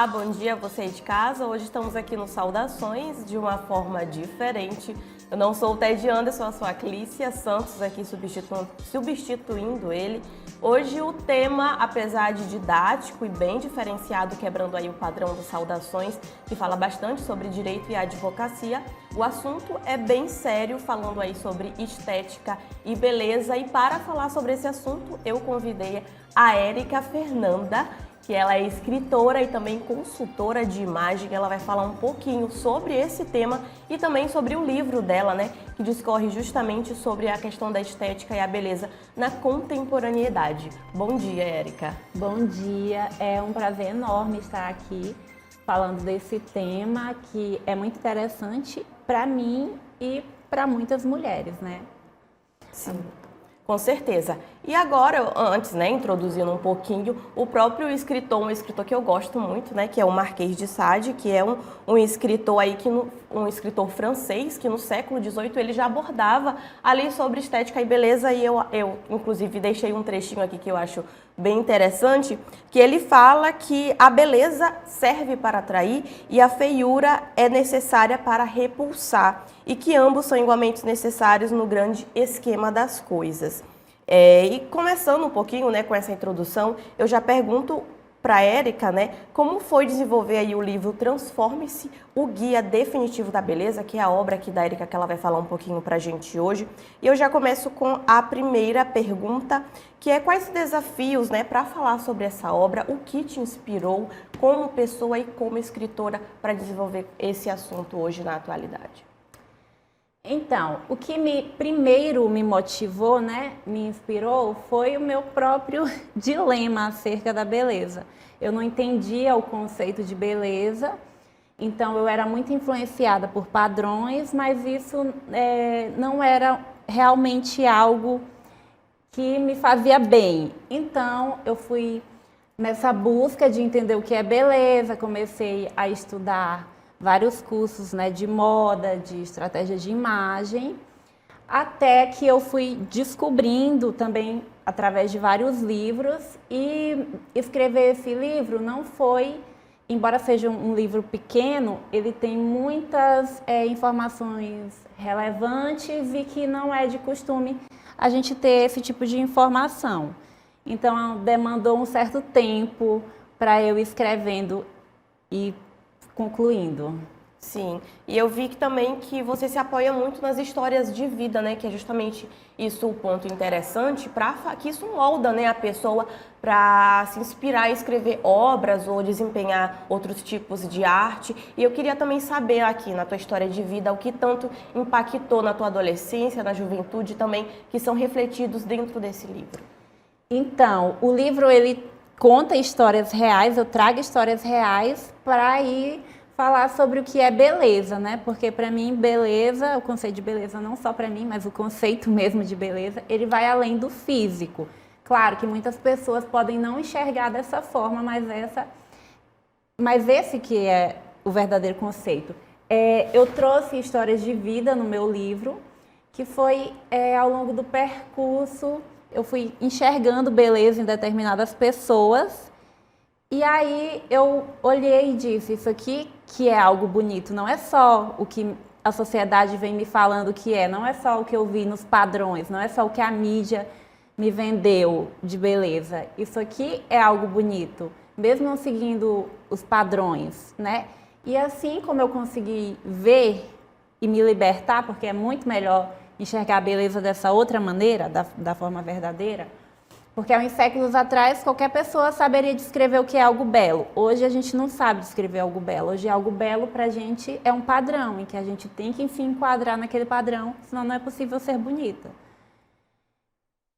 Olá, bom dia você aí de casa. Hoje estamos aqui no Saudações de uma forma diferente. Eu não sou o Ted Anderson, eu sou a Clícia Santos aqui substituindo ele. Hoje o tema, apesar de didático e bem diferenciado, quebrando aí o padrão do Saudações, que fala bastante sobre direito e advocacia, o assunto é bem sério, falando aí sobre estética e beleza. E para falar sobre esse assunto, eu convidei a Érica Fernanda, que ela é escritora e também consultora de imagem. Ela vai falar um pouquinho sobre esse tema e também sobre o livro dela, né, que discorre justamente sobre a questão da estética e a beleza na contemporaneidade. Bom dia, Érica. Bom dia, é um prazer enorme estar aqui falando desse tema que é muito interessante para mim e para muitas mulheres, né? Sim. Com certeza. E agora, antes, né, introduzindo um pouquinho, o próprio escritor, um escritor que eu gosto muito, né, que é o Marquês de Sade, que é um escritor aí um escritor francês que no século XVIII ele já abordava ali sobre estética e beleza, e eu inclusive deixei um trechinho aqui que eu acho bem interessante, que ele fala que a beleza serve para atrair e a feiura é necessária para repulsar, e que ambos são igualmente necessários no grande esquema das coisas. E começando um pouquinho, né, com essa introdução, eu já pergunto para a Érica, né, como foi desenvolver aí o livro Transforme-se, o Guia Definitivo da Beleza, que é a obra aqui da Érica que ela vai falar um pouquinho para a gente hoje. E eu já começo com a primeira pergunta, que é quais desafios, né, para falar sobre essa obra, o que te inspirou como pessoa e como escritora para desenvolver esse assunto hoje na atualidade? Então, o que primeiro me motivou, né, me inspirou, foi o meu próprio dilema acerca da beleza. Eu não entendia o conceito de beleza, então eu era muito influenciada por padrões, mas isso não era realmente algo que me fazia bem. Então, eu fui nessa busca de entender o que é beleza, comecei a estudar vários cursos, né, de moda, de estratégia de imagem, até que eu fui descobrindo também através de vários livros, e escrever esse livro não foi, embora seja um livro pequeno, ele tem muitas informações relevantes e que não é de costume a gente ter esse tipo de informação. Então, demandou um certo tempo para eu escrevendo e concluindo. Sim, e eu vi que também que você se apoia muito nas histórias de vida, né? Que é justamente isso o ponto interessante, que isso molda, né, a pessoa para se inspirar a escrever obras ou desempenhar outros tipos de arte. E eu queria também saber aqui na tua história de vida o que tanto impactou na tua adolescência, na juventude também, que são refletidos dentro desse livro. Então, o livro ele conta histórias reais, eu trago histórias reais para ir falar sobre o que é beleza, né? Porque para mim, beleza, o conceito de beleza não só para mim, mas o conceito mesmo de beleza, ele vai além do físico. Claro que muitas pessoas podem não enxergar dessa forma, mas esse que é o verdadeiro conceito. Eu trouxe histórias de vida no meu livro, que foi ao longo do percurso, eu fui enxergando beleza em determinadas pessoas, e aí eu olhei e disse, isso aqui que é algo bonito, não é só o que a sociedade vem me falando que não é só o que eu vi nos padrões, não é só o que a mídia me vendeu de beleza. Isso aqui é algo bonito, mesmo não seguindo os padrões, né? E assim como eu consegui ver e me libertar, porque é muito melhor enxergar a beleza dessa outra maneira, da forma verdadeira, porque há uns séculos atrás qualquer pessoa saberia descrever o que é algo belo. Hoje a gente não sabe descrever algo belo. Hoje algo belo pra gente é um padrão, em que a gente tem que se enquadrar naquele padrão, senão não é possível ser bonita.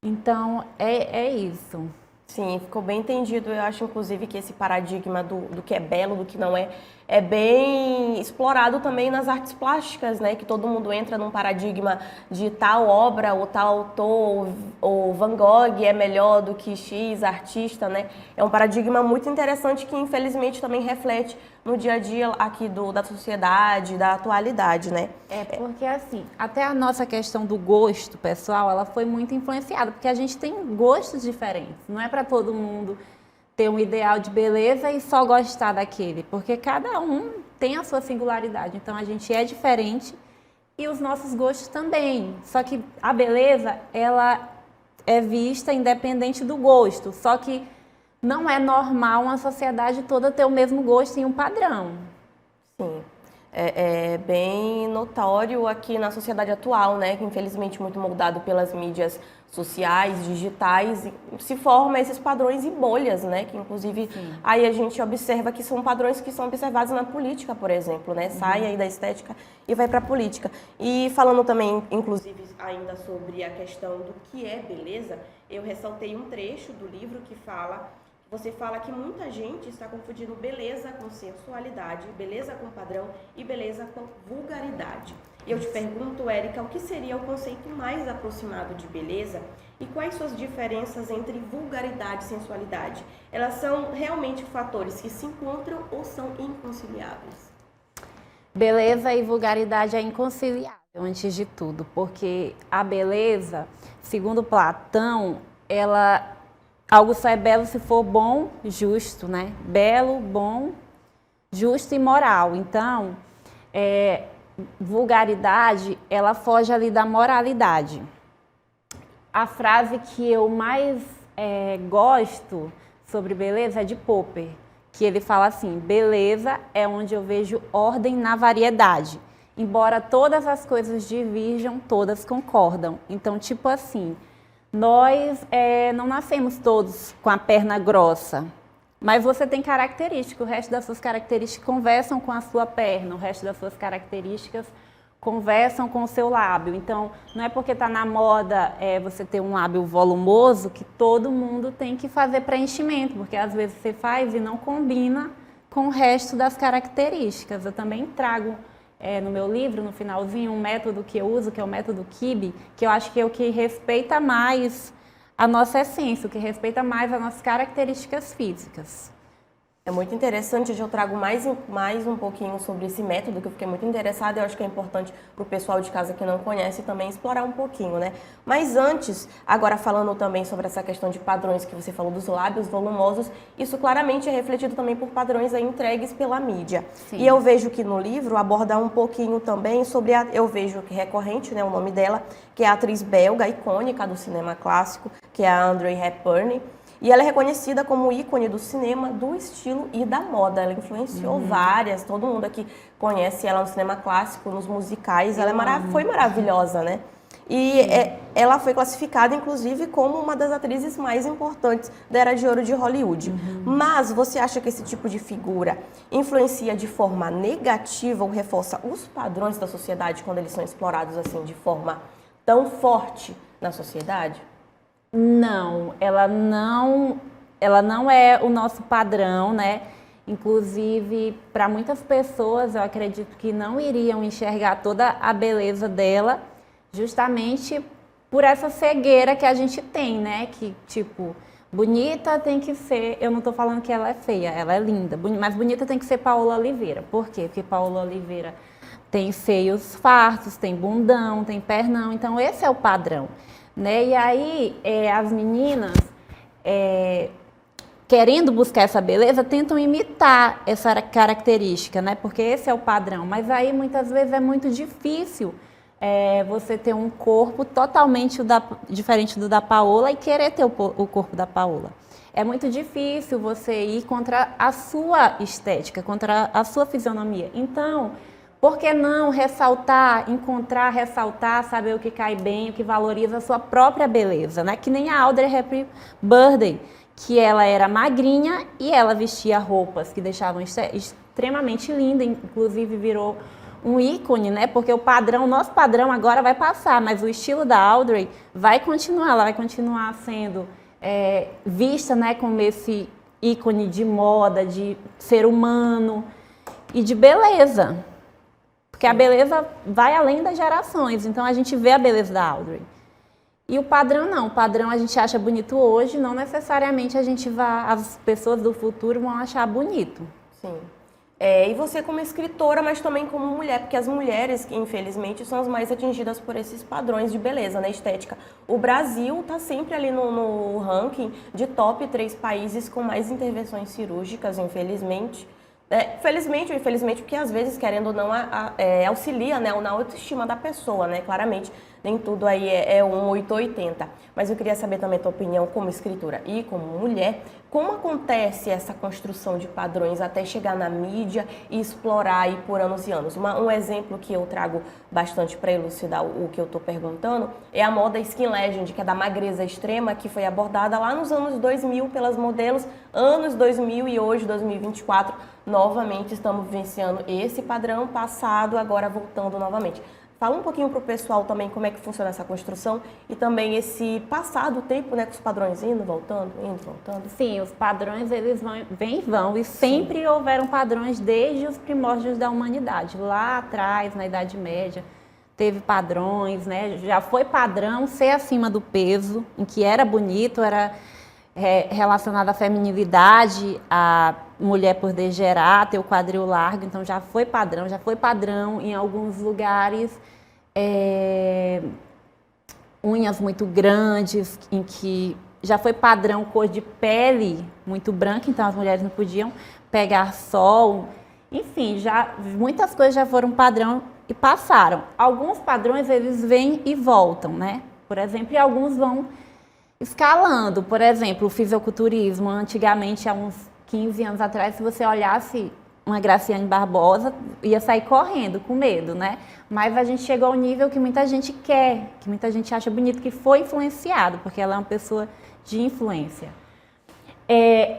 Então é isso. Sim, ficou bem entendido. Eu acho, inclusive, que esse paradigma do que é belo, do que não é bem explorado também nas artes plásticas, né? Que todo mundo entra num paradigma de tal obra ou tal autor, ou Van Gogh é melhor do que X artista, né? É um paradigma muito interessante que, infelizmente, também reflete no dia a dia aqui da sociedade, da atualidade, né? Porque assim, até a nossa questão do gosto pessoal, ela foi muito influenciada, porque a gente tem gostos diferentes, não é para todo mundo ter um ideal de beleza e só gostar daquele, porque cada um tem a sua singularidade, então a gente é diferente e os nossos gostos também. Só que a beleza, ela é vista independente do gosto, só que não é normal uma sociedade toda ter o mesmo gosto em um padrão. Sim. É bem notório aqui na sociedade atual, né, que infelizmente muito moldado pelas mídias sociais, digitais, se forma esses padrões e bolhas, né, que inclusive aí a gente observa que são padrões que são observados na política, por exemplo, né, sai aí da estética e vai para a política. E falando também, inclusive, ainda sobre a questão do que é beleza, eu ressaltei um trecho do livro que você fala que muita gente está confundindo beleza com sensualidade, beleza com padrão e beleza com vulgaridade. E eu te pergunto, Érica, o que seria o conceito mais aproximado de beleza e quais suas diferenças entre vulgaridade e sensualidade? Elas são realmente fatores que se encontram ou são inconciliáveis? Beleza e vulgaridade é inconciliável, antes de tudo, porque a beleza, segundo Platão, algo só é belo se for bom, justo, né? Belo, bom, justo e moral. Então, vulgaridade, ela foge ali da moralidade. A frase que eu mais gosto sobre beleza é de Popper, que ele fala assim: beleza é onde eu vejo ordem na variedade. Embora todas as coisas diverjam, todas concordam. Então, tipo assim, nós não nascemos todos com a perna grossa, mas você tem características, o resto das suas características conversam com a sua perna, o resto das suas características conversam com o seu lábio. Então, não é porque está na moda você ter um lábio volumoso que todo mundo tem que fazer preenchimento, porque às vezes você faz e não combina com o resto das características. Eu também trago no meu livro, no finalzinho, um método que eu uso, que é o método Kibe, que eu acho que é o que respeita mais a nossa essência, o que respeita mais as nossas características físicas. É muito interessante, hoje eu trago mais um pouquinho sobre esse método, que eu fiquei muito interessada, eu acho que é importante para o pessoal de casa que não conhece também explorar um pouquinho, né? Mas antes, agora falando também sobre essa questão de padrões que você falou dos lábios volumosos, isso claramente é refletido também por padrões aí entregues pela mídia. Sim. E eu vejo que no livro aborda um pouquinho também sobre, eu vejo que recorrente, né, o nome dela, que é a atriz belga icônica do cinema clássico, que é a Audrey Hepburn. E ela é reconhecida como ícone do cinema, do estilo e da moda. Ela influenciou várias, todo mundo aqui conhece ela no cinema clássico, nos musicais. Ela foi maravilhosa, né? E ela foi classificada, inclusive, como uma das atrizes mais importantes da Era de Ouro de Hollywood. Mas você acha que esse tipo de figura influencia de forma negativa ou reforça os padrões da sociedade quando eles são explorados assim de forma tão forte na sociedade? Não, ela não é o nosso padrão, né? Inclusive, para muitas pessoas, eu acredito que não iriam enxergar toda a beleza dela, justamente por essa cegueira que a gente tem, né? Que, tipo, bonita tem que ser... Eu não tô falando que ela é feia, ela é linda, mas bonita tem que ser Paola Oliveira. Por quê? Porque Paola Oliveira tem seios fartos, tem bundão, tem pernão, então esse é o padrão. Né? E aí, as meninas, querendo buscar essa beleza, tentam imitar essa característica, né? Porque esse é o padrão. Mas aí, muitas vezes, é muito difícil você ter um corpo totalmente diferente do da Paola e querer ter o corpo da Paola. É muito difícil você ir contra a sua estética, contra a sua fisionomia. Então, por que não ressaltar, saber o que cai bem, o que valoriza a sua própria beleza, né? Que nem a Audrey Hepburn, que ela era magrinha e ela vestia roupas que deixavam extremamente linda, inclusive virou um ícone, né? Porque nosso padrão agora vai passar, mas o estilo da Audrey vai continuar, ela vai continuar sendo vista, né, como esse ícone de moda, de ser humano e de beleza. Porque a beleza vai além das gerações, então a gente vê a beleza da Audrey. E o padrão não, o padrão a gente acha bonito hoje, não necessariamente as pessoas do futuro vão achar bonito. Sim. E você como escritora, mas também como mulher, porque as mulheres, que infelizmente, são as mais atingidas por esses padrões de beleza, né, estética. O Brasil está sempre ali no ranking de top 3 países com mais intervenções cirúrgicas, infelizmente. Felizmente ou infelizmente, porque às vezes, querendo ou não, auxilia, né, na autoestima da pessoa, né, claramente. Nem tudo aí é um 880. Mas eu queria saber também a tua opinião como escritora e como mulher, como acontece essa construção de padrões até chegar na mídia e explorar aí por anos e anos? Um exemplo que eu trago bastante para elucidar o que eu estou perguntando é a moda Skin Legend, que é da magreza extrema, que foi abordada lá nos anos 2000 pelas modelos, anos 2000 e hoje, 2024, novamente estamos vivenciando esse padrão passado, agora voltando novamente. Fala um pouquinho para o pessoal também como é que funciona essa construção e também esse passado tempo, né, com os padrões indo, voltando. Sim, os padrões eles vêm e vão, e sempre houveram padrões desde os primórdios da humanidade. Lá atrás, na Idade Média, teve padrões, né? Já foi padrão ser acima do peso, em que era bonito, era relacionado à feminilidade, a mulher poder gerar, ter o quadril largo, então já foi padrão em alguns lugares, unhas muito grandes, em que já foi padrão cor de pele muito branca, então as mulheres não podiam pegar sol, enfim, muitas coisas já foram padrão e passaram. Alguns padrões eles vêm e voltam, né? Por exemplo, e alguns vão escalando. Por exemplo, o fisiculturismo, antigamente, há uns 15 anos atrás, se você olhasse uma Graciane Barbosa, ia sair correndo, com medo, né? Mas a gente chegou ao nível que muita gente quer, que muita gente acha bonito, que foi influenciado, porque ela é uma pessoa de influência.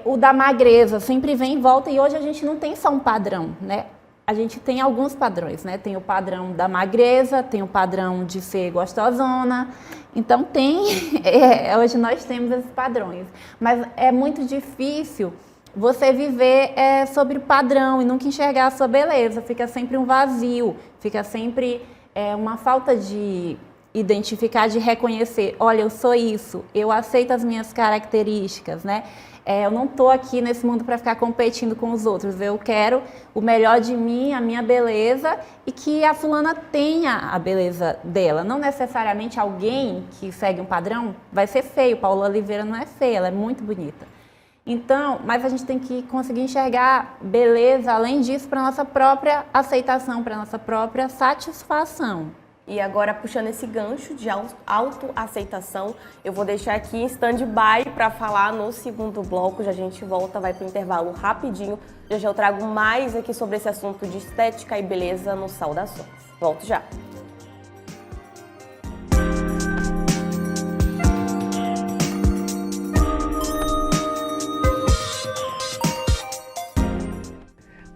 O da magreza sempre vem e volta, e hoje a gente não tem só um padrão, né? A gente tem alguns padrões, né? Tem o padrão da magreza, tem o padrão de ser gostosona. Então hoje nós temos esses padrões. Mas é muito difícil você viver sobre padrão e nunca enxergar a sua beleza. Fica sempre um vazio, fica sempre uma falta de identificar, de reconhecer. Olha, eu sou isso, eu aceito as minhas características, né? Eu não estou aqui nesse mundo para ficar competindo com os outros. Eu quero o melhor de mim, a minha beleza, e que a fulana tenha a beleza dela. Não necessariamente alguém que segue um padrão vai ser feio. Paula Oliveira não é feia, ela é muito bonita. Então, mas a gente tem que conseguir enxergar beleza, além disso, para a nossa própria aceitação, para a nossa própria satisfação. E agora, puxando esse gancho de autoaceitação, eu vou deixar aqui em stand-by para falar no segundo bloco. Já a gente volta, vai para o intervalo rapidinho. Já eu trago mais aqui sobre esse assunto de estética e beleza no Saudações. Volto já.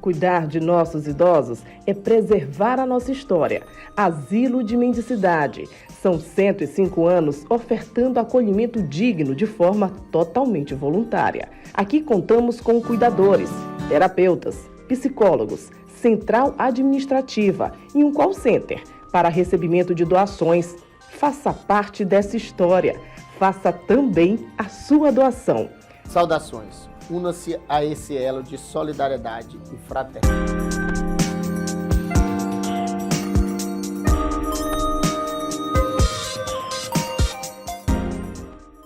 Cuidar de nossos idosos é preservar a nossa história. Asilo de Mendicidade. São 105 anos ofertando acolhimento digno de forma totalmente voluntária. Aqui contamos com cuidadores, terapeutas, psicólogos, central administrativa e um call center para recebimento de doações. Faça parte dessa história. Faça também a sua doação. Saudações. Una-se a esse elo de solidariedade e fraternidade.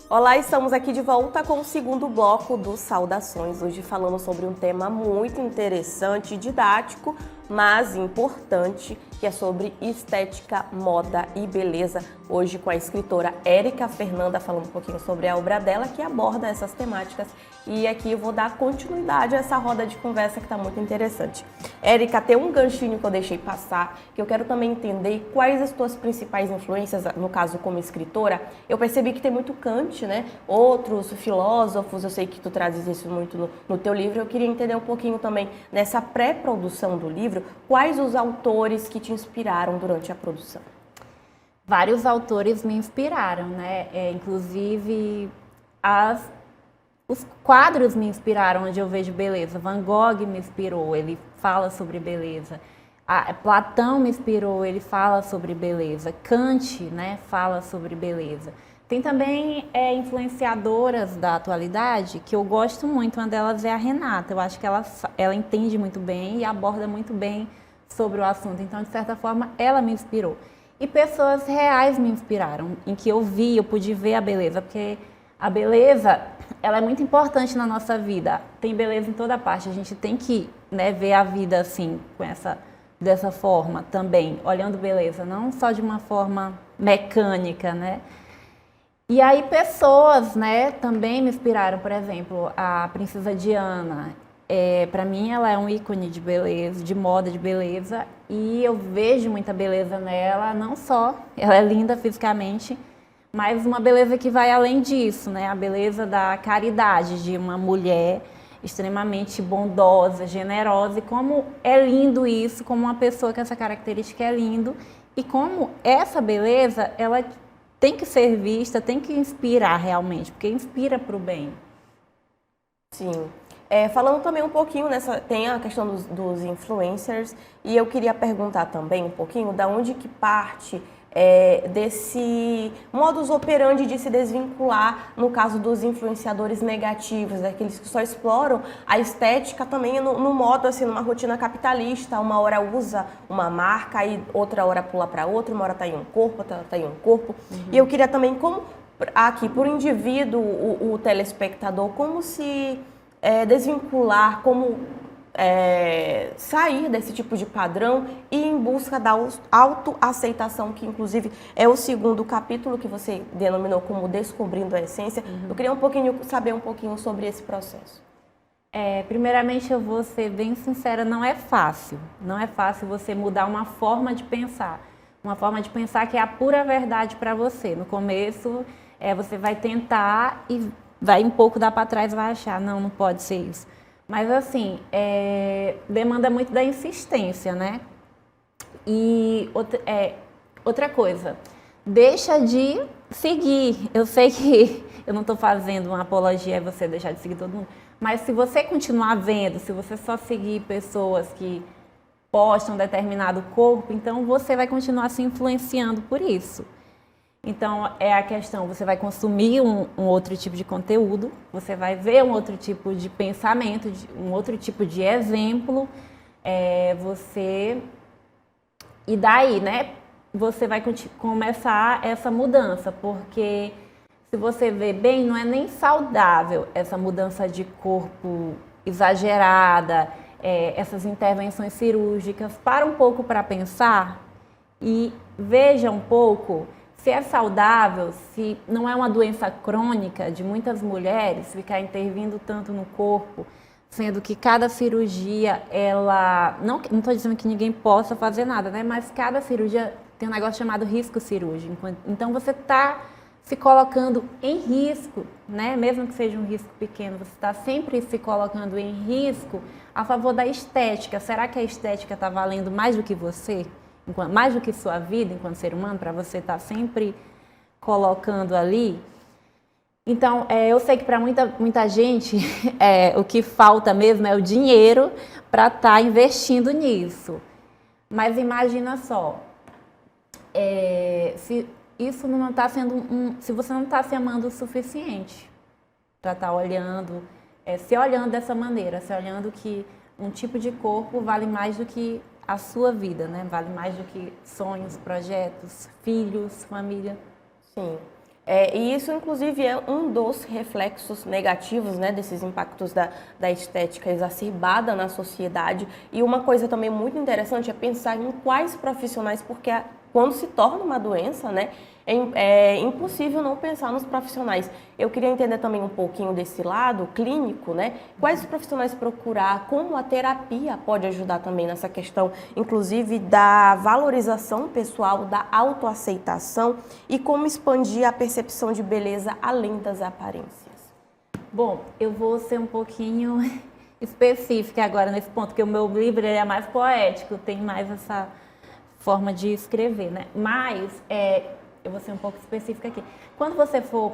Olá, estamos aqui de volta com o segundo bloco do Saudações. Hoje falando sobre um tema muito interessante, didático, mas importante, que é sobre estética, moda e beleza. Hoje com a escritora Érica Fernanda, falando um pouquinho sobre a obra dela, que aborda essas temáticas. E aqui eu vou dar continuidade a essa roda de conversa que está muito interessante. Érica, tem um ganchinho que eu deixei passar, que eu quero também entender quais as tuas principais influências, no caso como escritora. Eu percebi que tem muito Kant, né? Outros filósofos, eu sei que tu trazes isso muito no teu livro. Eu queria entender um pouquinho também, nessa pré-produção do livro, quais os autores que te inspiraram durante a produção? Vários autores me inspiraram, né? Inclusive, os quadros me inspiraram onde eu vejo beleza. Van Gogh me inspirou, ele fala sobre beleza. Platão me inspirou, ele fala sobre beleza. Kant, né, fala sobre beleza. Tem também influenciadoras da atualidade que eu gosto muito. Uma delas é a Renata. Eu acho que ela entende muito bem e aborda muito bem sobre o assunto. Então, de certa forma, ela me inspirou. E pessoas reais me inspiraram, em que eu pude ver a beleza, porque a beleza, ela é muito importante na nossa vida. Tem beleza em toda parte. A gente tem que, né, ver a vida assim, dessa forma também, olhando beleza, não só de uma forma mecânica, né? E aí pessoas, né, também me inspiraram, por exemplo, a Princesa Diana. Para mim ela é um ícone de beleza, de moda de beleza, e eu vejo muita beleza nela, não só ela é linda fisicamente, mas uma beleza que vai além disso, né? A beleza da caridade de uma mulher extremamente bondosa, generosa, e como é lindo isso, como uma pessoa com essa característica é lindo, e como essa beleza, ela tem que ser vista, tem que inspirar realmente, porque inspira para o bem. Sim. Falando também um pouquinho tem a questão dos influencers, e eu queria perguntar também um pouquinho da onde que parte desse modus operandi de se desvincular, no caso dos influenciadores negativos, daqueles que só exploram a estética também no modo, assim, numa rotina capitalista. Uma hora usa uma marca, aí outra hora pula para outra, uma hora tá em um corpo, outra hora tá em um corpo. Uhum. E eu queria também, como aqui, por indivíduo, o telespectador, como se desvincular, como sair desse tipo de padrão e ir em busca da autoaceitação, que inclusive é o segundo capítulo que você denominou como Descobrindo a Essência. Uhum. Eu queria saber um pouquinho sobre esse processo. Primeiramente, eu vou ser bem sincera, não é fácil. Não é fácil você mudar uma forma de pensar. Uma forma de pensar que é a pura verdade para você. No começo, você vai tentar e vai um pouco dar para trás e vai achar, não pode ser isso. Mas assim, demanda muito da insistência, né? E outra coisa, deixa de seguir. Eu sei que eu não estou fazendo uma apologia a você deixar de seguir todo mundo, mas se você continuar vendo, se você só seguir pessoas que postam determinado corpo, então você vai continuar se influenciando por isso. Então, é a questão, você vai consumir um outro tipo de conteúdo, você vai ver um outro tipo de pensamento, um outro tipo de exemplo, e daí, né, você vai começar essa mudança, porque se você vê bem, não é nem saudável essa mudança de corpo exagerada, essas intervenções cirúrgicas. Para um pouco para pensar e veja um pouco se é saudável, se não é uma doença crônica de muitas mulheres ficar intervindo tanto no corpo, sendo que cada cirurgia, não estou dizendo que ninguém possa fazer nada, né? Mas cada cirurgia tem um negócio chamado risco cirúrgico. Então você está se colocando em risco, né? Mesmo que seja um risco pequeno, você está sempre se colocando em risco a favor da estética. Será que a estética está valendo mais do que você? Mais do que sua vida enquanto ser humano, para você estar sempre colocando ali. Então, eu sei que para muita gente o que falta mesmo é o dinheiro para estar investindo nisso. Mas imagina só, se isso não está sendo se você não está se amando o suficiente para estar olhando, se olhando dessa maneira, se olhando que um tipo de corpo vale mais do que a sua vida, né? Vale mais do que sonhos, projetos, filhos, família. Sim. E isso, inclusive, é um dos reflexos negativos, né, desses impactos da estética exacerbada na sociedade. E uma coisa também muito interessante é pensar em quais profissionais, porque quando se torna uma doença, né, é impossível não pensar nos profissionais. Eu queria entender também um pouquinho desse lado clínico, né? Quais profissionais procurar, como a terapia pode ajudar também nessa questão, inclusive da valorização pessoal, da autoaceitação, e como expandir a percepção de beleza além das aparências. Bom, eu vou ser um pouquinho específica agora nesse ponto, porque o meu livro é mais poético, tem mais essa forma de escrever, né? Mas eu vou ser um pouco específica aqui. Quando você for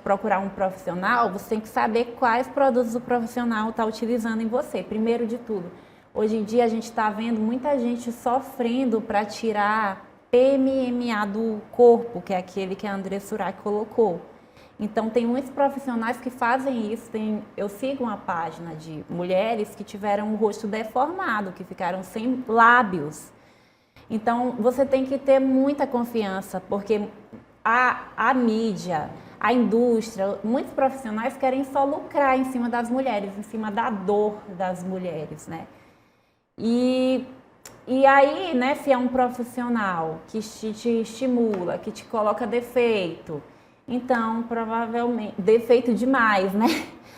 procurar um profissional, você tem que saber quais produtos o profissional está utilizando em você. Primeiro de tudo, hoje em dia a gente está vendo muita gente sofrendo para tirar PMMA do corpo, que é aquele que a Andressa Surak colocou. Então, tem muitos profissionais que fazem isso. Eu sigo uma página de mulheres que tiveram o rosto deformado, que ficaram sem lábios. Então, você tem que ter muita confiança, porque a mídia, a indústria, muitos profissionais querem só lucrar em cima das mulheres, em cima da dor das mulheres, né? E aí, né, se é um profissional que te estimula, que te coloca defeito, então, provavelmente, defeito demais, né?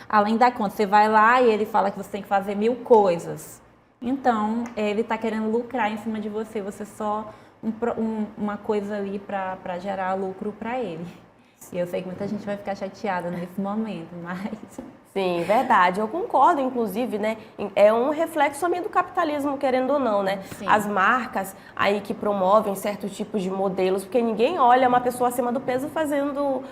Além da conta, você vai lá e ele fala que você tem que fazer 1000 coisas. Então, ele está querendo lucrar em cima de você, você só uma coisa ali para gerar lucro para ele. E eu sei que muita gente vai ficar chateada nesse momento, mas... Sim, verdade. Eu concordo, inclusive, né? É um reflexo também do capitalismo, querendo ou não, né? Sim. As marcas aí que promovem certos tipos de modelos, porque ninguém olha uma pessoa acima do peso fazendo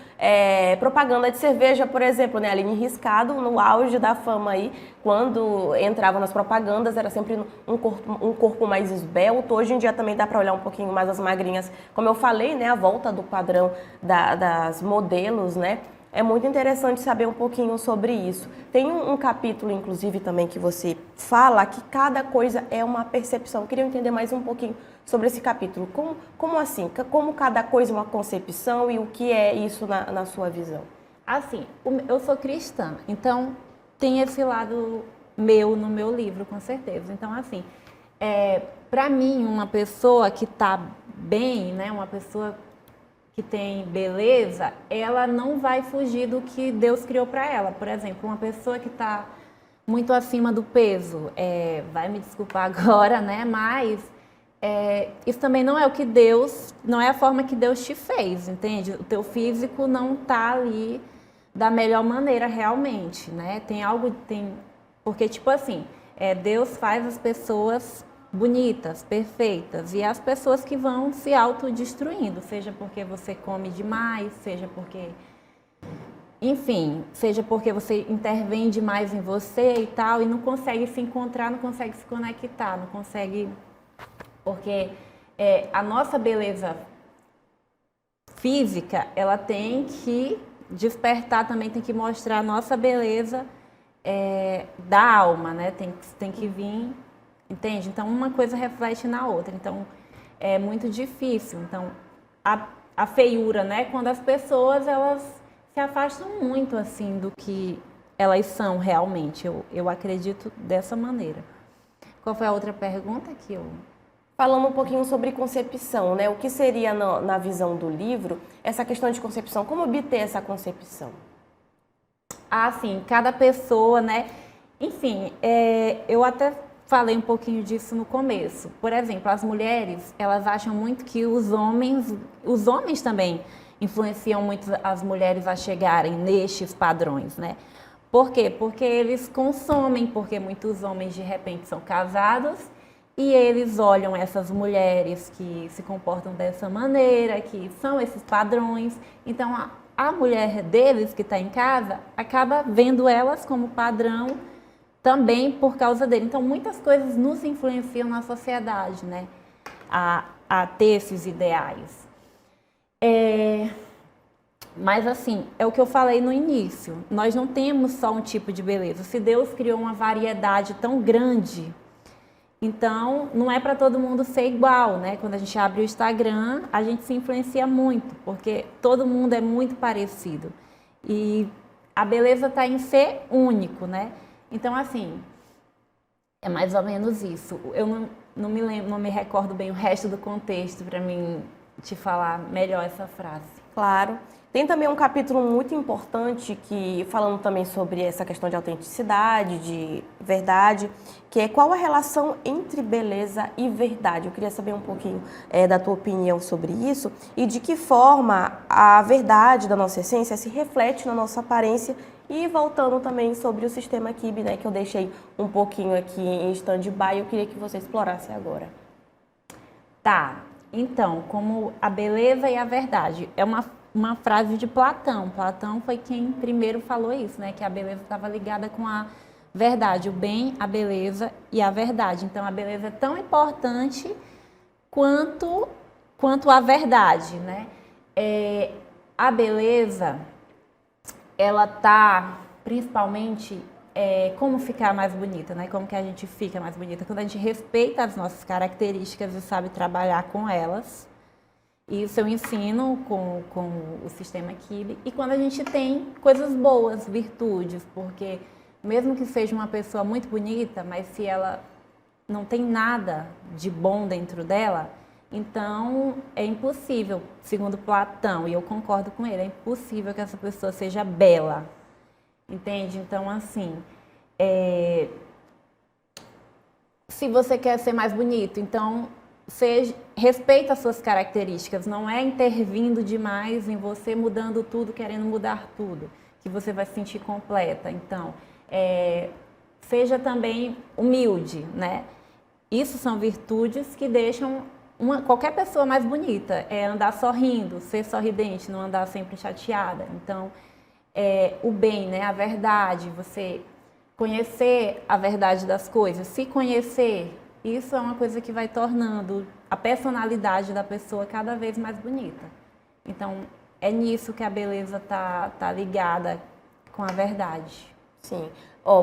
propaganda de cerveja, por exemplo, né? Aline Riscado, no auge da fama aí, quando entrava nas propagandas, era sempre um corpo mais esbelto. Hoje em dia também dá para olhar um pouquinho mais as magrinhas. Como eu falei, né? A volta do padrão das modelos, né? É muito interessante saber um pouquinho sobre isso. Tem um capítulo, inclusive, também que você fala que cada coisa é uma percepção. Eu queria entender mais um pouquinho sobre esse capítulo. Como assim? Como cada coisa é uma concepção e o que é isso na sua visão? Assim, eu sou cristã, então tem esse lado meu no meu livro, com certeza. Então, assim, para mim, uma pessoa que está bem, né, uma pessoa que tem beleza, ela não vai fugir do que Deus criou para ela. Por exemplo, uma pessoa que está muito acima do peso, vai me desculpar agora, né? Mas isso também não é o que Deus, não é a forma que Deus te fez, entende? O teu físico não está ali da melhor maneira realmente, né? Porque tipo assim, Deus faz as pessoas bonitas, perfeitas, e as pessoas que vão se autodestruindo, seja porque você come demais, seja porque, enfim, seja porque você intervém demais em você e tal, e não consegue se encontrar, não consegue se conectar, não consegue, porque a nossa beleza física, ela tem que despertar também, tem que mostrar a nossa beleza da alma, né? Tem que vir. Entende? Então, uma coisa reflete na outra. Então, é muito difícil. Então, a feiura, né? Quando as pessoas, elas se afastam muito, assim, do que elas são realmente. Eu acredito dessa maneira. Qual foi a outra pergunta que eu... Falando um pouquinho sobre concepção, né? O que seria, na visão do livro, essa questão de concepção? Como obter essa concepção? Ah, sim. Cada pessoa, né? Enfim, eu até... falei um pouquinho disso no começo. Por exemplo, as mulheres, elas acham muito que os homens também influenciam muito as mulheres a chegarem nestes padrões, né? Por quê? Porque eles consomem, porque muitos homens de repente são casados e eles olham essas mulheres que se comportam dessa maneira, que são esses padrões. Então, a mulher deles que está em casa acaba vendo elas como padrão também por causa dele. Então, muitas coisas nos influenciam na sociedade, né? A ter esses ideais. Mas, assim, é o que eu falei no início. Nós não temos só um tipo de beleza. Se Deus criou uma variedade tão grande, então, não é para todo mundo ser igual, né? Quando a gente abre o Instagram, a gente se influencia muito, porque todo mundo é muito parecido. E a beleza está em ser único, né? Então, assim, é mais ou menos isso. Eu não me lembro, não me recordo bem o resto do contexto para mim te falar melhor essa frase. Claro. Tem também um capítulo muito importante que falando também sobre essa questão de autenticidade, de verdade, que é qual a relação entre beleza e verdade. Eu queria saber um pouquinho da tua opinião sobre isso e de que forma a verdade da nossa essência se reflete na nossa aparência. E voltando também sobre o sistema Kibe, né, que eu deixei um pouquinho aqui em stand-by, eu queria que você explorasse agora. Tá, então, como a beleza e a verdade, é uma frase de Platão. Platão foi quem primeiro falou isso, né, que a beleza estava ligada com a verdade, o bem, a beleza e a verdade. Então, a beleza é tão importante quanto quanto à verdade, né? A beleza, ela tá principalmente como ficar mais bonita, né? Como que a gente fica mais bonita? Quando a gente respeita as nossas características e sabe trabalhar com elas. Isso eu ensino com o sistema Kibe. E quando a gente tem coisas boas, virtudes, porque mesmo que seja uma pessoa muito bonita, mas se ela não tem nada de bom dentro dela, então é impossível, segundo Platão, e eu concordo com ele, é impossível que essa pessoa seja bela. Entende? Então, assim, se você quer ser mais bonito, então respeita as suas características, não é intervindo demais em você, mudando tudo, querendo mudar tudo, que você vai se sentir completa. Então, seja também humilde, né? Isso são virtudes que deixam qualquer pessoa mais bonita, andar sorrindo, ser sorridente, não andar sempre chateada. Então, o bem, né? A verdade, você conhecer a verdade das coisas, se conhecer, isso é uma coisa que vai tornando a personalidade da pessoa cada vez mais bonita. Então, é nisso que a beleza tá ligada com a verdade. Sim.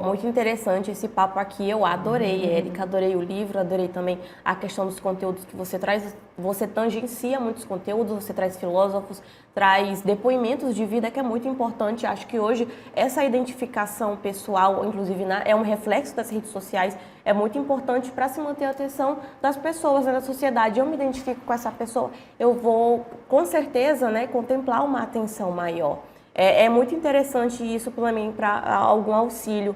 Muito interessante esse papo aqui, eu adorei, Érica, adorei o livro, adorei também a questão dos conteúdos que você traz. Você tangencia muitos conteúdos, você traz filósofos, traz depoimentos de vida, que é muito importante. Acho que hoje essa identificação pessoal, inclusive, é um reflexo das redes sociais, é muito importante para se manter a atenção das pessoas, né, na sociedade. Eu me identifico com essa pessoa, eu vou, com certeza, né, contemplar uma atenção maior. É muito interessante isso para mim, para algum auxílio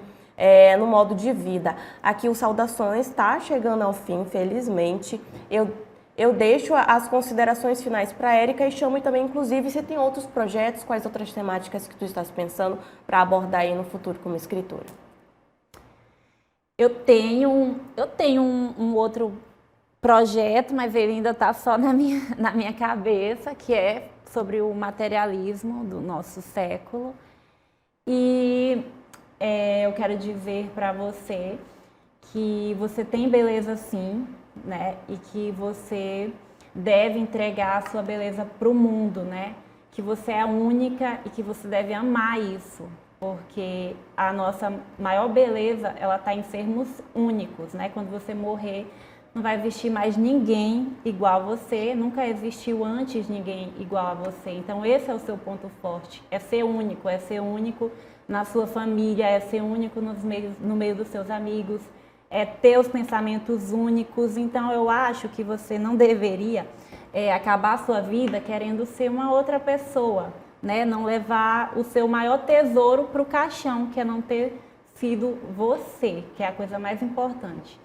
no modo de vida. Aqui o Saudações está chegando ao fim, infelizmente. Eu deixo as considerações finais para a Érica e chamo também, inclusive, se tem outros projetos, quais outras temáticas que tu estás pensando para abordar aí no futuro como escritora. Eu tenho um outro projeto, mas ele ainda está só na minha cabeça, que é sobre o materialismo do nosso século. E eu quero dizer para você que você tem beleza sim, né? E que você deve entregar a sua beleza para o mundo, né? Que você é única e que você deve amar isso, porque a nossa maior beleza, ela está em sermos únicos, né? Quando você morrer, não vai existir mais ninguém igual a você, nunca existiu antes ninguém igual a você. Então esse é o seu ponto forte, é ser único na sua família, é ser único no meio dos seus amigos, é ter os pensamentos únicos. Então eu acho que você não deveria acabar a sua vida querendo ser uma outra pessoa, né? Não levar o seu maior tesouro para o caixão, que é não ter sido você, que é a coisa mais importante.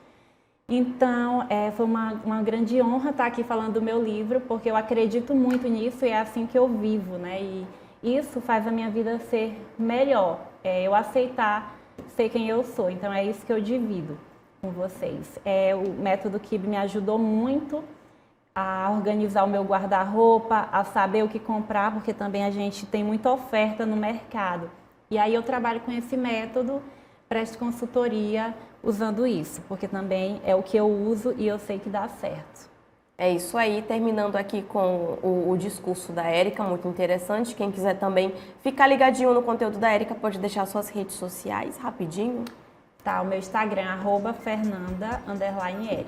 Então, foi uma grande honra estar aqui falando do meu livro, porque eu acredito muito nisso e é assim que eu vivo, né? E isso faz a minha vida ser melhor, eu aceitar ser quem eu sou. Então, é isso que eu divido com vocês. O método Kibe me ajudou muito a organizar o meu guarda-roupa, a saber o que comprar, porque também a gente tem muita oferta no mercado. E aí eu trabalho com esse método, presto consultoria usando isso, porque também é o que eu uso e eu sei que dá certo. É isso aí, terminando aqui com o discurso da Érica, muito interessante. Quem quiser também ficar ligadinho no conteúdo da Érica, pode deixar suas redes sociais rapidinho. Tá, o meu Instagram, @Fernanda_L.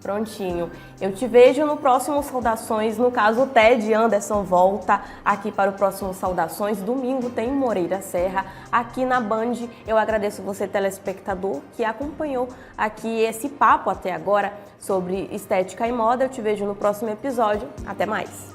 Prontinho. Eu te vejo no próximo Saudações. No caso, o Ted Anderson volta aqui para o próximo Saudações. Domingo tem Moreira Serra aqui na Band. Eu agradeço você, telespectador, que acompanhou aqui esse papo até agora sobre estética e moda. Eu te vejo no próximo episódio. Até mais!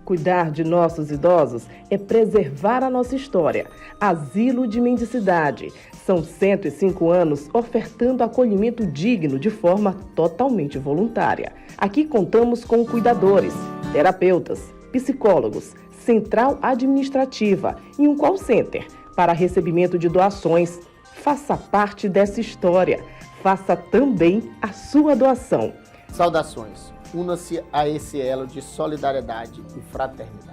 Cuidar de nossos idosos é preservar a nossa história. Asilo de Mendicidade. São 105 anos ofertando acolhimento digno de forma totalmente voluntária. Aqui contamos com cuidadores, terapeutas, psicólogos, central administrativa e um call center para recebimento de doações. Faça parte dessa história. Faça também a sua doação. Saudações. Una-se a esse elo de solidariedade e fraternidade.